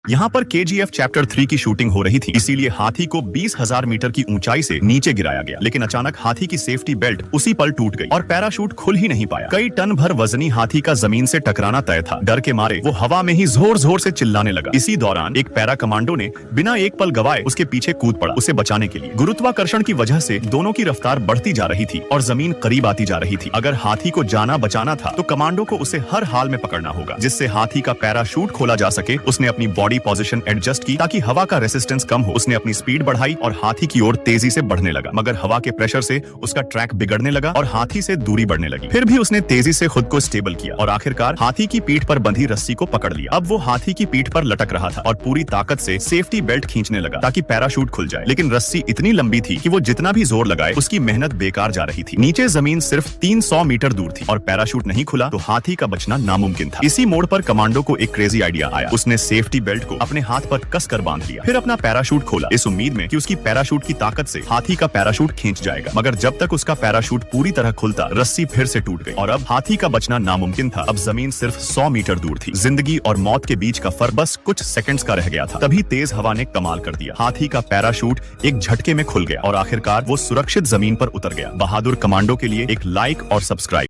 यहाँ पर KGF chapter 3 की शूटिंग हो रही थी, इसीलिए हाथी को 20,000 मीटर की ऊंचाई से नीचे गिराया गया। लेकिन अचानक हाथी की सेफ्टी बेल्ट उसी पल टूट गई और पैराशूट खुल ही नहीं पाया। कई टन भर वजनी हाथी का जमीन से टकराना तय था। डर के मारे वो हवा में ही जोर जोर से चिल्लाने लगा। इसी दौरान एक पैरा कमांडो ने बिना एक पल गवाए उसके पीछे कूद पड़ा उसे बचाने के लिए। गुरुत्वाकर्षण की वजह से दोनों की रफ्तार बढ़ती जा रही थी और जमीन करीब आती जा रही थी। अगर हाथी को जाना बचाना था तो कमांडो को उसे हर हाल में पकड़ना होगा, जिससे हाथी का पैराशूट खोला जा सके। उसने अपनी बॉडी पोजीशन एडजस्ट की ताकि हवा का रेसिस्टेंस कम हो। उसने अपनी स्पीड बढ़ाई और हाथी की ओर तेजी से बढ़ने लगा, मगर हवा के प्रेशर से उसका ट्रैक बिगड़ने लगा और हाथी से दूरी बढ़ने लगी। फिर भी उसने तेजी से खुद को स्टेबल किया और आखिरकार हाथी की पीठ पर बंधी रस्सी को पकड़ लिया। अब वो हाथी की पीठ पर लटक रहा था और पूरी ताकत से सेफ्टी बेल्ट खींचने लगा ताकि पैराशूट खुल जाए। लेकिन रस्सी इतनी लंबी थी कि वो जितना भी जोर लगाए उसकी मेहनत बेकार जा रही थी। नीचे जमीन सिर्फ 300 मीटर दूर थी और पैराशूट नहीं खुला तो हाथी का बचना नामुमकिन था। इसी मोड़ पर कमांडो को एक क्रेजी आइडिया आया। उसने सेफ्टी बेल्ट को अपने हाथ पर कसकर बांध लिया, फिर अपना पैराशूट खोला इस उम्मीद में कि उसकी पैराशूट की ताकत से हाथी का पैराशूट खींच जाएगा। मगर जब तक उसका पैराशूट पूरी तरह खुलता, रस्सी फिर से टूट गई और अब हाथी का बचना नामुमकिन था। अब जमीन सिर्फ 100 मीटर दूर थी। जिंदगी और मौत के बीच का फर्क बस कुछ सेकंड्स का रह गया था। तभी तेज हवा ने कमाल कर दिया। हाथी का पैराशूट एक झटके में खुल गया और आखिरकार वो सुरक्षित जमीन पर उतर गया। बहादुर कमांडो के लिए एक लाइक और सब्सक्राइब।